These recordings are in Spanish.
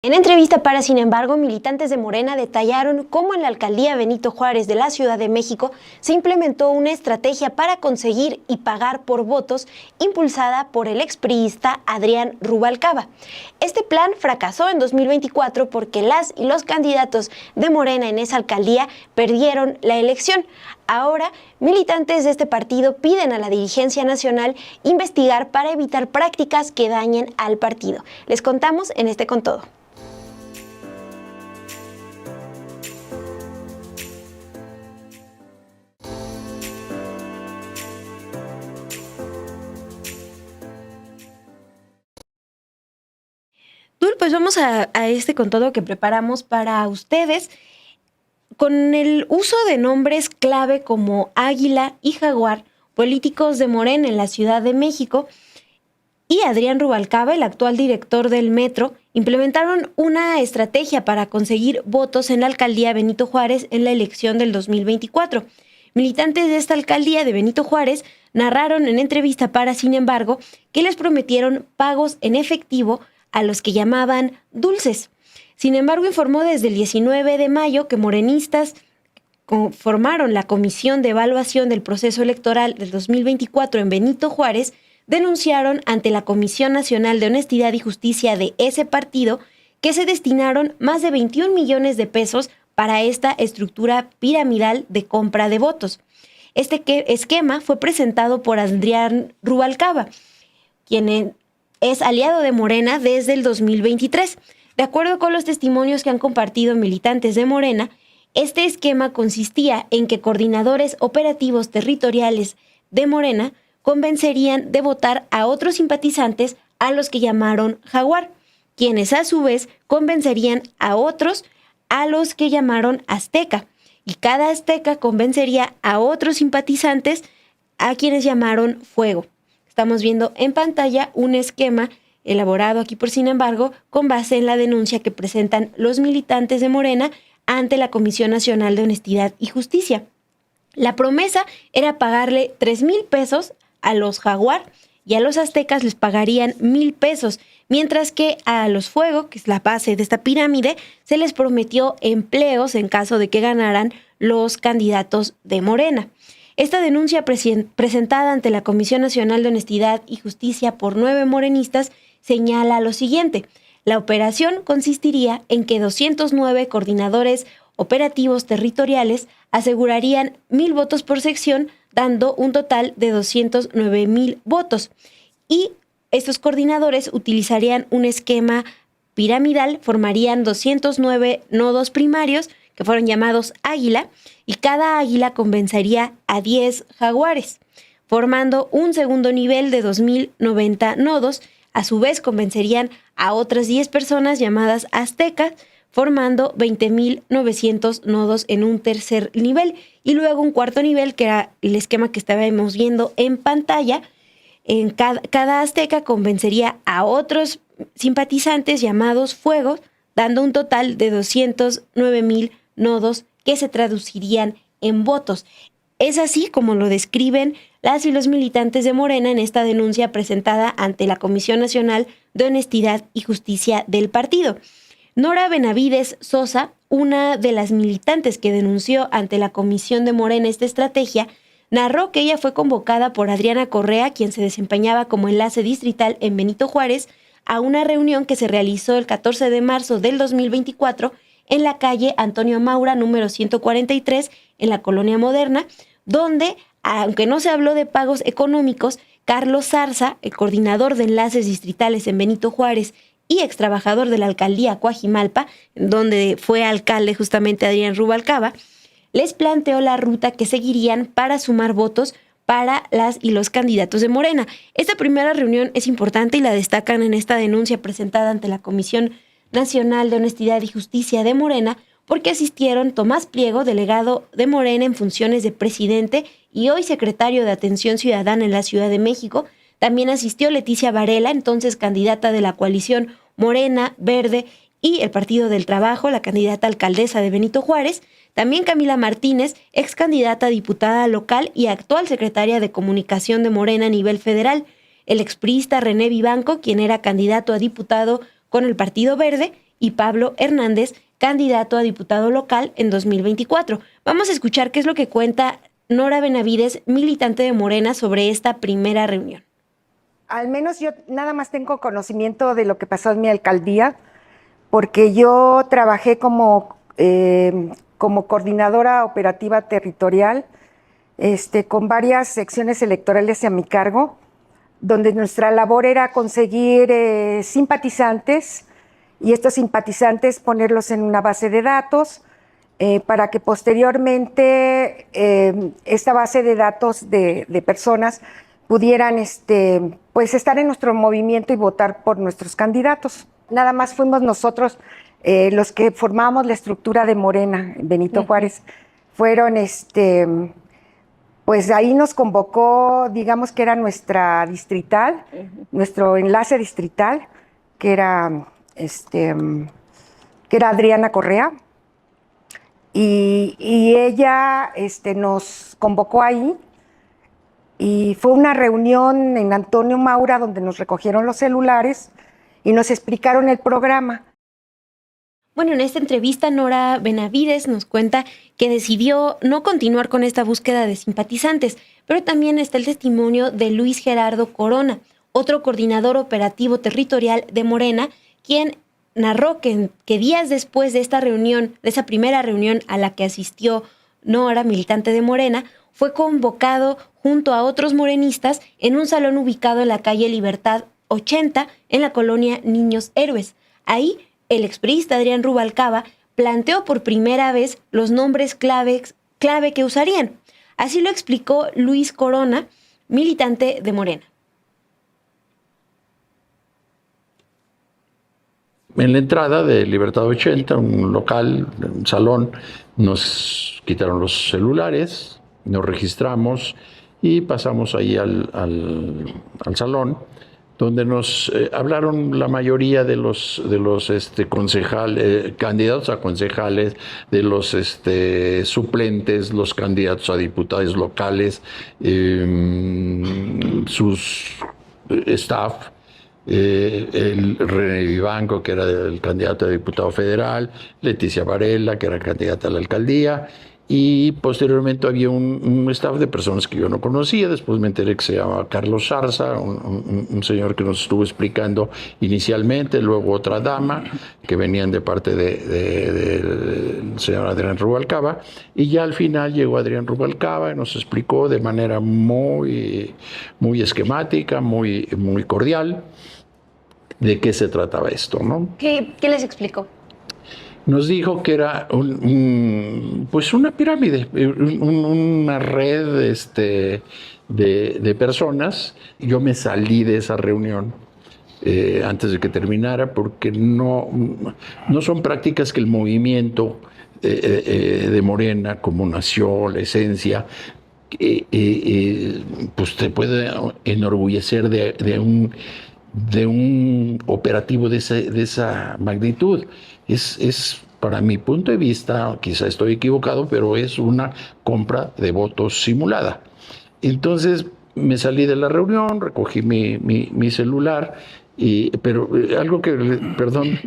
En entrevista para Sin embargo, militantes de Morena detallaron cómo en la alcaldía Benito Juárez de la Ciudad de México se implementó una estrategia para conseguir y pagar por votos impulsada por el expriista Adrián Rubalcaba. Este plan fracasó en 2024 porque las y los candidatos de Morena en esa alcaldía perdieron la elección. Ahora, militantes de este partido piden a la dirigencia nacional investigar para evitar prácticas que dañen al partido. Les contamos en este Con Todo. Pues vamos a este Con Todo que preparamos para ustedes con el uso de nombres clave como Águila y Jaguar, políticos de Morena en la Ciudad de México, y Adrián Rubalcaba, el actual director del Metro, implementaron una estrategia para conseguir votos en la alcaldía Benito Juárez en la elección del 2024. Militantes de esta alcaldía de Benito Juárez narraron en entrevista para Sin embargo que les prometieron pagos en efectivo a los que llamaban dulces. Sin embargo, informó desde el 19 de mayo que morenistas formaron la Comisión de Evaluación del Proceso Electoral del 2024 en Benito Juárez, denunciaron ante la Comisión Nacional de Honestidad y Justicia de ese partido que se destinaron más de 21 millones de pesos para esta estructura piramidal de compra de votos. Este esquema fue presentado por Adrián Rubalcaba, quien es aliado de Morena desde el 2023. De acuerdo con los testimonios que han compartido militantes de Morena, este esquema consistía en que coordinadores operativos territoriales de Morena convencerían de votar a otros simpatizantes a los que llamaron Jaguar, quienes a su vez convencerían a otros a los que llamaron Azteca, y cada Azteca convencería a otros simpatizantes a quienes llamaron Fuego. Estamos viendo en pantalla un esquema elaborado aquí por Sin embargo con base en la denuncia que presentan los militantes de Morena ante la Comisión Nacional de Honestidad y Justicia. La promesa era pagarle 3,000 pesos a los Jaguar y a los Aztecas les pagarían 1,000 pesos, mientras que a los Fuego, que es la base de esta pirámide, se les prometió empleos en caso de que ganaran los candidatos de Morena. Esta denuncia presentada ante la Comisión Nacional de Honestidad y Justicia por 9 morenistas señala lo siguiente: la operación consistiría en que 209 coordinadores operativos territoriales asegurarían 1,000 votos por sección, dando un total de 209,000 votos. Y estos coordinadores utilizarían un esquema piramidal, formarían 209 nodos primarios, que fueron llamados Águila, y cada Águila convencería a 10 Jaguares, formando un segundo nivel de 2,090 nodos. A su vez convencerían a otras 10 personas llamadas Aztecas, formando 20,900 nodos en un tercer nivel, y luego un cuarto nivel, que era el esquema que estábamos viendo en pantalla. En cada Azteca convencería a otros simpatizantes llamados Fuego, dando un total de 209,000 nodos que se traducirían en votos. Es así como lo describen las y los militantes de Morena en esta denuncia presentada ante la Comisión Nacional de Honestidad y Justicia del partido. Nora Benavides Sosa, una de las militantes que denunció ante la Comisión de Morena esta estrategia, narró que ella fue convocada por Adriana Correa, quien se desempeñaba como enlace distrital en Benito Juárez, a una reunión que se realizó el 14 de marzo del 2024 en la calle Antonio Maura, número 143, en la Colonia Moderna, donde, aunque no se habló de pagos económicos, Carlos Zarza, el coordinador de enlaces distritales en Benito Juárez y extrabajador de la alcaldía Coajimalpa, donde fue alcalde justamente Adrián Rubalcaba, les planteó la ruta que seguirían para sumar votos para las y los candidatos de Morena. Esta primera reunión es importante y la destacan en esta denuncia presentada ante la Comisión Nacional de Honestidad y Justicia de Morena, porque asistieron Tomás Pliego, delegado de Morena en funciones de presidente y hoy secretario de Atención Ciudadana en la Ciudad de México. También asistió Leticia Varela, entonces candidata de la coalición Morena, Verde y el Partido del Trabajo, la candidata alcaldesa de Benito Juárez. También Camila Martínez, ex candidata a diputada local y actual secretaria de Comunicación de Morena a nivel federal. El expriista René Vivanco, quien era candidato a diputado con el Partido Verde, y Pablo Hernández, candidato a diputado local en 2024. Vamos a escuchar qué es lo que cuenta Nora Benavides, militante de Morena, sobre esta primera reunión. Al menos yo nada más tengo conocimiento de lo que pasó en mi alcaldía, porque yo trabajé como coordinadora operativa territorial, con varias secciones electorales a mi cargo, donde nuestra labor era conseguir simpatizantes, y estos simpatizantes ponerlos en una base de datos, para que posteriormente esta base de datos de personas pudieran pues estar en nuestro movimiento y votar por nuestros candidatos. Nada más fuimos nosotros los que formamos la estructura de Morena, Benito Juárez. Fueron, pues ahí nos convocó, digamos que era nuestra distrital, nuestro enlace distrital, que era Adriana Correa, y ella nos convocó ahí, y fue una reunión en Antonio Maura donde nos recogieron los celulares y nos explicaron el programa. Bueno, en esta entrevista Nora Benavides nos cuenta que decidió no continuar con esta búsqueda de simpatizantes, pero también está el testimonio de Luis Gerardo Corona, otro coordinador operativo territorial de Morena, quien narró que días después de esta reunión, de esa primera reunión a la que asistió Nora, militante de Morena, fue convocado junto a otros morenistas en un salón ubicado en la calle Libertad 80, en la colonia Niños Héroes. Ahí, el expriista Adrián Rubalcaba planteó por primera vez los nombres clave que usarían. Así lo explicó Luis Corona, militante de Morena. En la entrada de Libertad 80, un local, un salón, nos quitaron los celulares, nos registramos y pasamos ahí al salón, donde nos hablaron la mayoría de los concejales, candidatos a concejales, de los suplentes, los candidatos a diputados locales, sus staff. El René Vivanco, que era el candidato a diputado federal, Leticia Varela, que era candidata a la alcaldía, y posteriormente había un staff de personas que yo no conocía. Después me enteré que se llamaba Carlos Zarza, un señor que nos estuvo explicando inicialmente, luego otra dama, que venían de parte del señor Adrián Rubalcaba, y ya al final llegó Adrián Rubalcaba y nos explicó de manera muy esquemática, muy cordial, de qué se trataba esto, ¿no? ¿Qué les explicó? Nos dijo que era pues una pirámide, una red de personas. Yo me salí de esa reunión antes de que terminara, porque no son prácticas que el movimiento de Morena, como nació, la esencia, pues te puede enorgullecer de un operativo de esa magnitud. Es, para mi punto de vista, quizá estoy equivocado, pero es una compra de votos simulada. Entonces me salí de la reunión, recogí mi celular, pero algo que, perdón,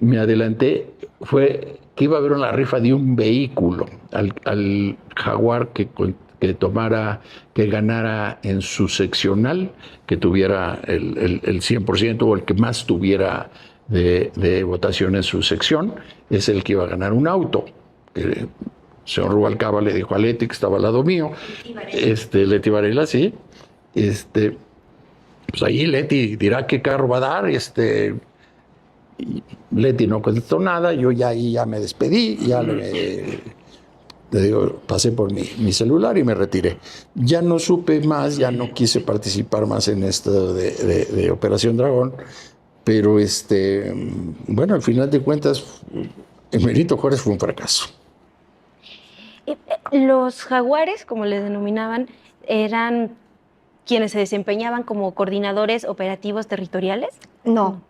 me adelanté, fue que iba a haber una rifa de un vehículo al Jaguar que ganara en su seccional, que tuviera el 100% o el que más tuviera de votación en su sección, es el que iba a ganar un auto. El señor Rubalcaba le dijo a Leti, que estaba al lado mío, Leti Varela, sí, pues ahí Leti dirá qué carro va a dar, Leti no contestó nada, yo ya me despedí, le digo, pasé por mi celular y me retiré. Ya no supe más, ya no quise participar más en esto de Operación Dragón, pero bueno, al final de cuentas, el Benito Juárez fue un fracaso. Los jaguares, como les denominaban, eran quienes se desempeñaban como coordinadores operativos territoriales. No.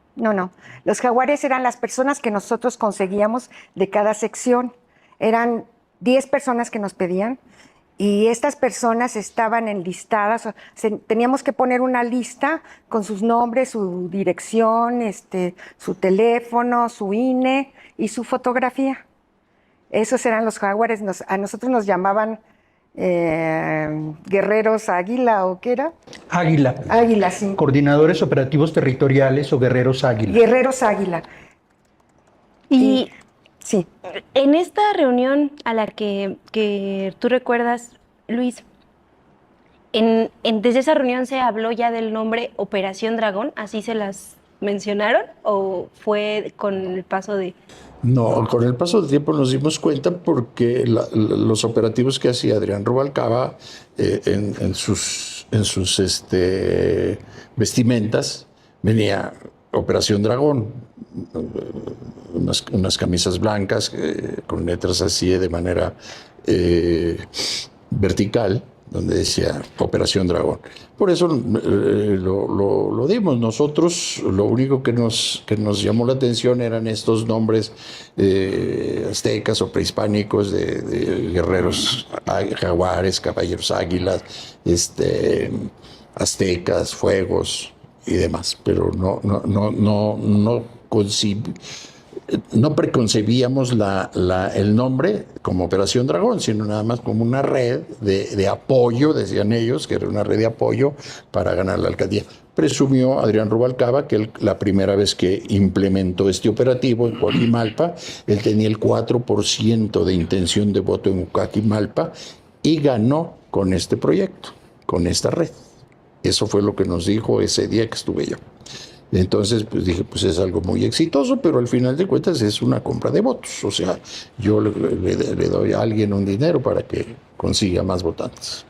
Los jaguares eran las personas que nosotros conseguíamos de cada sección. Eran 10 personas que nos pedían, y estas personas estaban enlistadas, teníamos que poner una lista con sus nombres, su dirección, su teléfono, su INE y su fotografía. Esos eran los jaguares, a nosotros nos llamaban guerreros águila, ¿o qué era? Águila. Águila, sí. Coordinadores operativos territoriales o guerreros águila. Guerreros águila. Y sí. en esta reunión a la que tú recuerdas, Luis, desde esa reunión se habló ya del nombre Operación Dragón, ¿así se las mencionaron o fue con el paso de...? No, con el paso del tiempo nos dimos cuenta porque los operativos que hacía Adrián Rubalcaba en sus vestimentas venía Operación Dragón, unas camisas blancas con letras así de manera vertical, donde decía Operación Dragón. Por eso lo dimos. Nosotros lo único que nos llamó la atención eran estos nombres aztecas o prehispánicos de guerreros jaguares, caballeros águilas, aztecas, fuegos y demás. Pero no preconcebíamos el nombre como Operación Dragón, sino nada más como una red de apoyo, decían ellos, que era una red de apoyo para ganar la alcaldía. Presumió Adrián Rubalcaba que la primera vez que implementó este operativo en Coajimalpa, él tenía el 4% de intención de voto en Coajimalpa y ganó con este proyecto, con esta red. Eso fue lo que nos dijo ese día que estuve yo. Entonces, pues dije, pues es algo muy exitoso, pero al final de cuentas es una compra de votos. O sea, yo le doy a alguien un dinero para que consiga más votantes.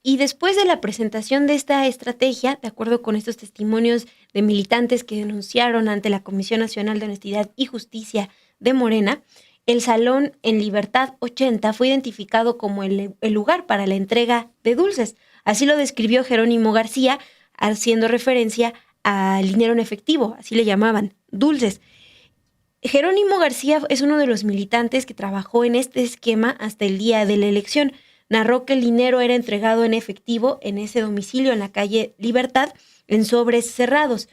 Y después de la presentación de esta estrategia, de acuerdo con estos testimonios de militantes que denunciaron ante la Comisión Nacional de Honestidad y Justicia de Morena, el Salón en Libertad 80 fue identificado como el lugar para la entrega de dulces. Así lo describió Jerónimo García, haciendo referencia al dinero en efectivo, así le llamaban, dulces. Jerónimo García es uno de los militantes que trabajó en este esquema hasta el día de la elección. Narró que el dinero era entregado en efectivo en ese domicilio en la calle Libertad, en sobres cerrados,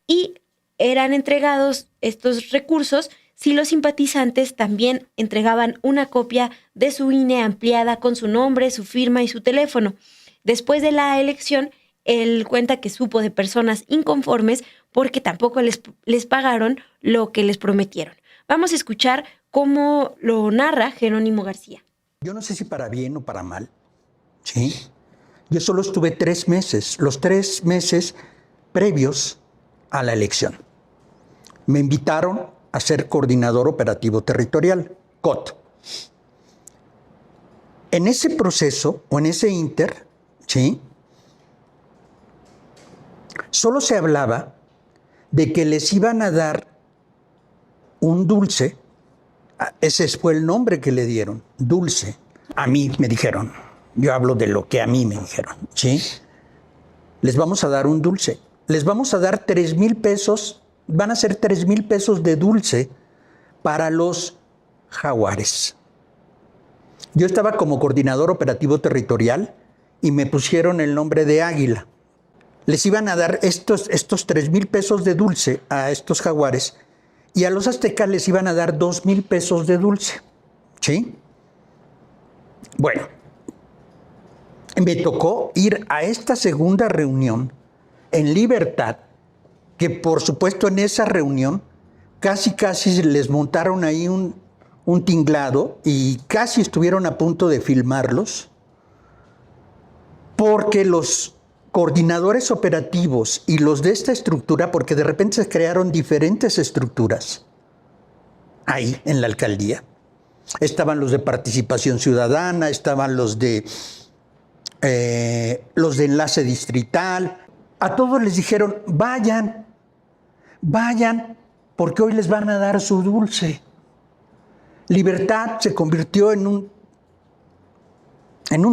y eran entregados estos recursos si los simpatizantes también entregaban una copia de su INE ampliada con su nombre, su firma y su teléfono. Después de la elección, él cuenta que supo de personas inconformes porque tampoco les pagaron lo que les prometieron. Vamos a escuchar cómo lo narra Jerónimo García. Yo no sé si para bien o para mal, ¿sí? Yo solo estuve 3 meses, los 3 meses previos a la elección. Me invitaron a ser coordinador operativo territorial, COT. En ese proceso, o en ese inter, ¿sí?, solo se hablaba de que les iban a dar un dulce. Ese fue el nombre que le dieron, dulce. A mí me dijeron, yo hablo de lo que a mí me dijeron, ¿sí? Les vamos a dar un dulce. Les vamos a dar 3,000 pesos, van a ser 3,000 pesos de dulce para los jaguares. Yo estaba como coordinador operativo territorial y me pusieron el nombre de Águila. Les iban a dar estos 3,000 pesos de dulce a estos jaguares y a los aztecas les iban a dar 2,000 pesos de dulce, ¿sí? Bueno, me tocó ir a esta segunda reunión en Libertad, que por supuesto en esa reunión casi les montaron ahí un tinglado y casi estuvieron a punto de filmarlos, porque los coordinadores operativos y los de esta estructura, porque de repente se crearon diferentes estructuras ahí en la alcaldía. Estaban los de participación ciudadana, estaban los de enlace distrital. A todos les dijeron, vayan, porque hoy les van a dar su dulce. Libertad se convirtió en un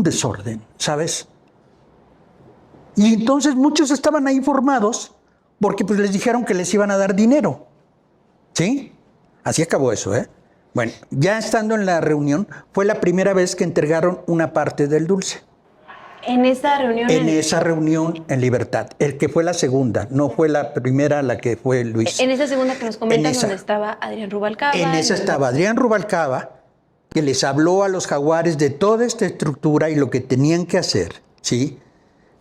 desorden, ¿sabes? Y entonces muchos estaban ahí informados porque pues les dijeron que les iban a dar dinero, ¿sí? Así acabó eso, ¿eh? Bueno, ya estando en la reunión, fue la primera vez que entregaron una parte del dulce. En esa reunión. En esa reunión en Libertad, el que fue la segunda, no fue la primera la que fue Luis. En esa segunda que nos comentas, donde estaba Adrián Rubalcaba. En esa estaba Adrián Rubalcaba, que les habló a los jaguares de toda esta estructura y lo que tenían que hacer, ¿sí?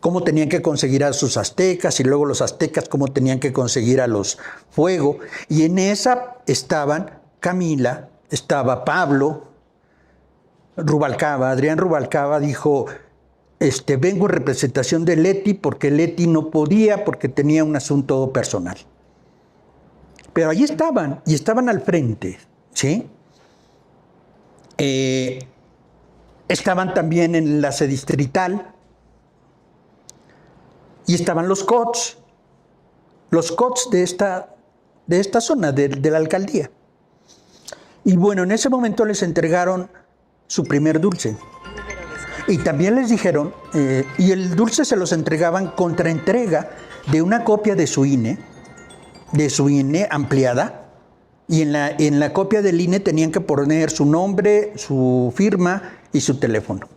Cómo tenían que conseguir a sus aztecas y luego los aztecas cómo tenían que conseguir a los fuego. Y en esa estaban Camila, estaba Pablo Rubalcaba. Adrián Rubalcaba dijo, vengo en representación de Leti porque Leti no podía porque tenía un asunto personal. Pero ahí estaban, y estaban al frente, ¿sí? Estaban también en el enlace distrital y estaban los COTS de esta zona, de la alcaldía. Y bueno, en ese momento les entregaron su primer dulce. Y también les dijeron, y el dulce se los entregaban contra entrega de una copia de su INE ampliada, y en la copia del INE tenían que poner su nombre, su firma y su teléfono.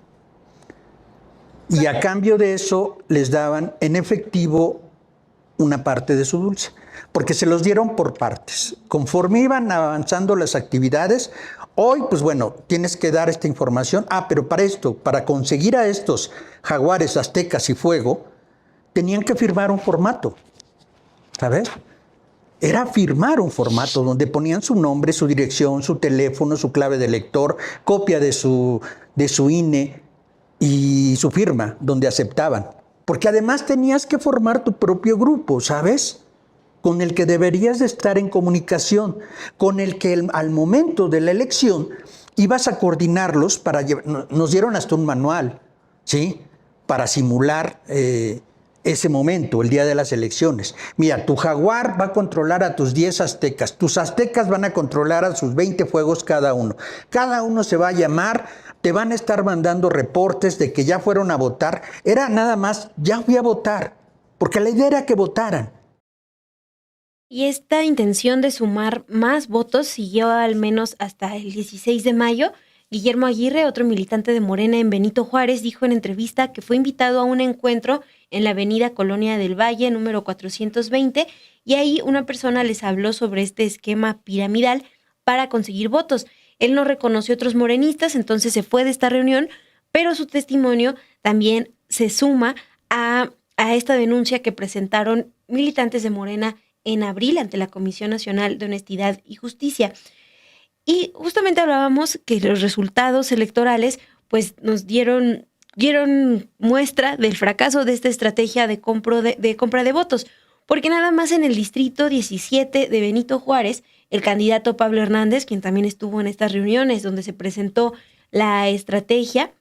Y a cambio de eso les daban en efectivo una parte de su dulce, porque se los dieron por partes. Conforme iban avanzando las actividades, hoy, pues bueno, tienes que dar esta información. Pero para conseguir a estos jaguares, aztecas y fuego, tenían que firmar un formato, ¿sabes? Era firmar un formato donde ponían su nombre, su dirección, su teléfono, su clave de lector, copia de su INE y su firma, donde aceptaban. Porque además tenías que formar tu propio grupo, ¿sabes? Con el que deberías de estar en comunicación, con el que al momento de la elección ibas a coordinarlos para nos dieron hasta un manual, ¿sí? Para simular ese momento, el día de las elecciones. Mira, tu jaguar va a controlar a tus 10 aztecas, tus aztecas van a controlar a sus 20 fuegos cada uno. Cada uno se va a llamar, te van a estar mandando reportes de que ya fueron a votar. Era nada más, ya fui a votar, porque la idea era que votaran. Y esta intención de sumar más votos siguió al menos hasta el 16 de mayo. Guillermo Aguirre, otro militante de Morena en Benito Juárez, dijo en entrevista que fue invitado a un encuentro en la avenida Colonia del Valle, número 420, y ahí una persona les habló sobre este esquema piramidal para conseguir votos. Él no reconoció otros morenistas, entonces se fue de esta reunión, pero su testimonio también se suma a esta denuncia que presentaron militantes de Morena en abril ante la Comisión Nacional de Honestidad y Justicia. Y justamente hablábamos que los resultados electorales pues nos dieron muestra del fracaso de esta estrategia de compra de votos, porque nada más en el distrito 17 de Benito Juárez, el candidato Pablo Hernández, quien también estuvo en estas reuniones donde se presentó la estrategia,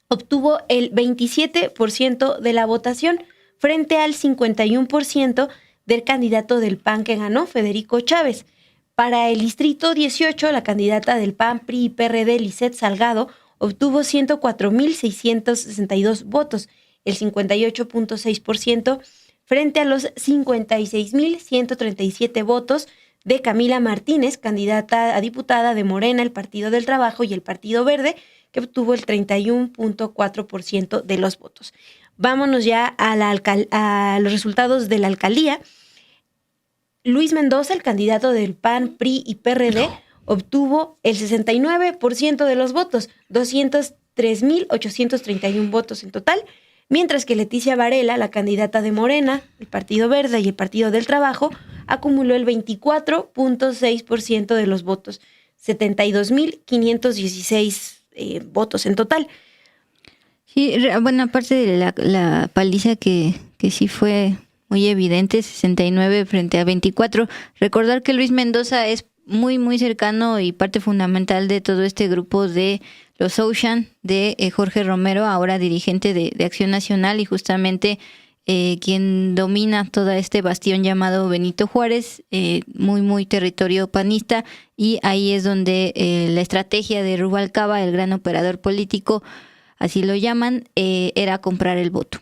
obtuvo el 27% de la votación frente al 51% del candidato del PAN que ganó, Federico Chávez. Para el distrito 18, la candidata del PAN, PRI y PRD, Lisette Salgado, obtuvo 104,662 votos, el 58,6%, frente a los 56,137 votos de Camila Martínez, candidata a diputada de Morena, el Partido del Trabajo y el Partido Verde, que obtuvo el 31,4% de los votos. Vámonos ya a los resultados de la alcaldía. Luis Mendoza, el candidato del PAN, PRI y PRD, obtuvo el 69% de los votos, 203,831 votos en total, mientras que Leticia Varela, la candidata de Morena, el Partido Verde y el Partido del Trabajo, acumuló el 24,6% de los votos, 72,516 votos en total. Sí, bueno, aparte de la paliza que sí fue muy evidente, 69 frente a 24. Recordar que Luis Mendoza es muy, muy cercano y parte fundamental de todo este grupo de los Ocean, de Jorge Romero, ahora dirigente de Acción Nacional y justamente quien domina todo este bastión llamado Benito Juárez, muy, muy territorio panista, y ahí es donde la estrategia de Rubalcaba, el gran operador político, así lo llaman, era comprar el voto.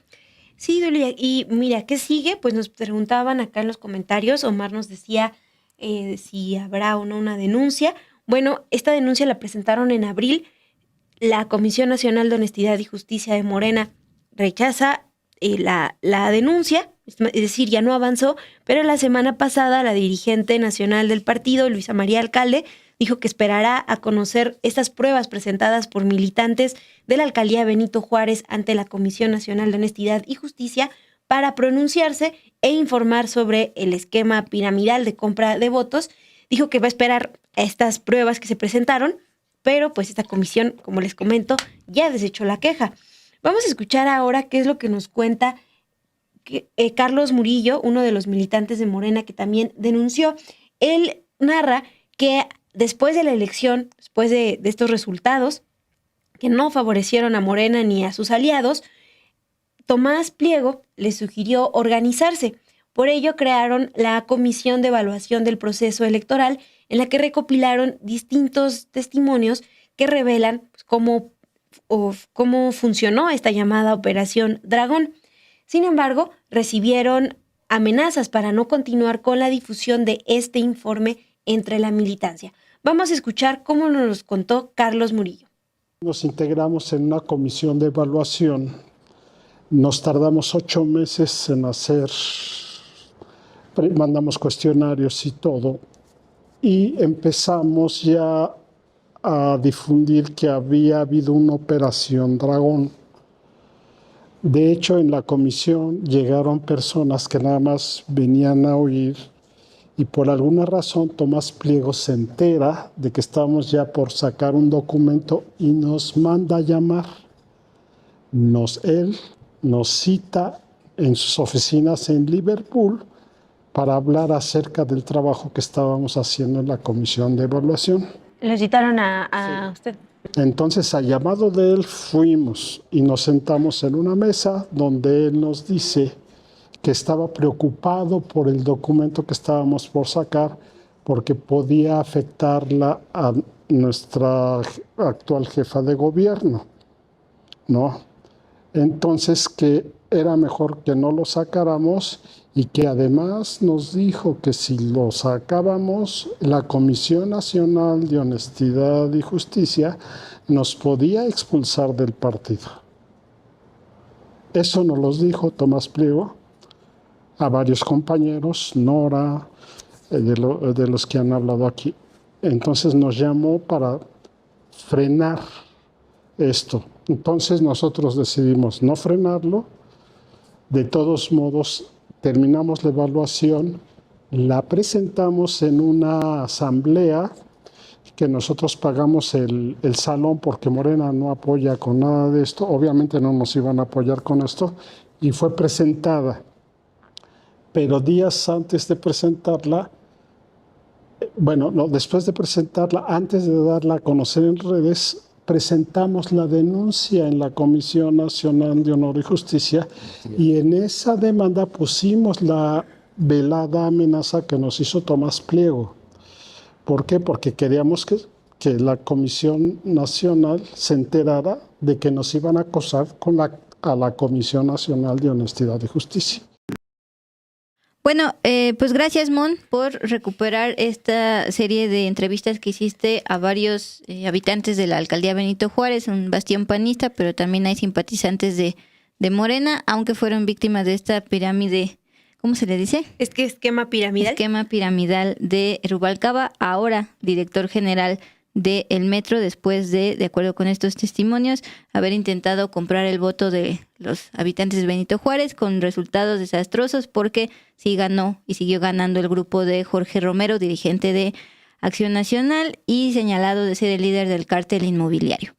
Sí, Dulia, y mira, ¿qué sigue? Pues nos preguntaban acá en los comentarios, Omar nos decía si habrá o no una denuncia. Bueno, esta denuncia la presentaron en abril. La Comisión Nacional de Honestidad y Justicia de Morena rechaza la denuncia, es decir, ya no avanzó, pero la semana pasada la dirigente nacional del partido, Luisa María Alcalde, dijo que esperará a conocer estas pruebas presentadas por militantes de la alcaldía Benito Juárez ante la Comisión Nacional de Honestidad y Justicia para pronunciarse e informar sobre el esquema piramidal de compra de votos. Dijo que va a esperar a estas pruebas que se presentaron, pero pues esta comisión, como les comento, ya desechó la queja. Vamos a escuchar ahora qué es lo que nos cuenta Carlos Murillo, uno de los militantes de Morena que también denunció. Él narra que después de la elección, después de estos resultados que no favorecieron a Morena ni a sus aliados, Tomás Pliego les sugirió organizarse. Por ello crearon la Comisión de Evaluación del Proceso Electoral, en la que recopilaron distintos testimonios que revelan cómo funcionó esta llamada Operación Dragón. Sin embargo, recibieron amenazas para no continuar con la difusión de este informe entre la militancia. Vamos a escuchar cómo nos los contó Carlos Murillo. Nos integramos en una comisión de evaluación. Nos tardamos 8 meses en hacer, mandamos cuestionarios y todo, y empezamos ya a difundir que había habido una operación Dragón. De hecho, en la comisión llegaron personas que nada más venían a oír y por alguna razón Tomás Pliego se entera de que estábamos ya por sacar un documento y nos manda a llamar. Él nos cita en sus oficinas en Liverpool para hablar acerca del trabajo que estábamos haciendo en la comisión de evaluación. ¿Lo citaron a usted? Entonces, al llamado de él, fuimos y nos sentamos en una mesa donde él nos dice que estaba preocupado por el documento que estábamos por sacar porque podía afectarla a nuestra actual jefa de gobierno, ¿no? Entonces, que era mejor que no lo sacáramos y que además nos dijo que si lo sacábamos, la Comisión Nacional de Honestidad y Justicia nos podía expulsar del partido. Eso nos lo dijo Tomás Pliego a varios compañeros, Nora, de los que han hablado aquí. Entonces nos llamó para frenar esto. Entonces nosotros decidimos no frenarlo. De todos modos, terminamos la evaluación, la presentamos en una asamblea que nosotros pagamos el salón porque Morena no apoya con nada de esto. Obviamente no nos iban a apoyar con esto y fue presentada. Pero días antes de presentarla, después de presentarla, antes de darla a conocer en redes, presentamos la denuncia en la Comisión Nacional de Honor y Justicia y en esa demanda pusimos la velada amenaza que nos hizo Tomás Pliego. ¿Por qué? Porque queríamos que la Comisión Nacional se enterara de que nos iban a acosar a la Comisión Nacional de Honestidad y Justicia. Bueno, pues gracias, Mon, por recuperar esta serie de entrevistas que hiciste a varios habitantes de la alcaldía Benito Juárez, un bastión panista, pero también hay simpatizantes de Morena, aunque fueron víctimas de esta pirámide, ¿cómo se le dice? ¿Es que esquema piramidal? Esquema piramidal de Rubalcaba, ahora director general del Metro, después de acuerdo con estos testimonios, haber intentado comprar el voto de los habitantes de Benito Juárez con resultados desastrosos porque sí ganó y siguió ganando el grupo de Jorge Romero, dirigente de Acción Nacional y señalado de ser el líder del cártel inmobiliario.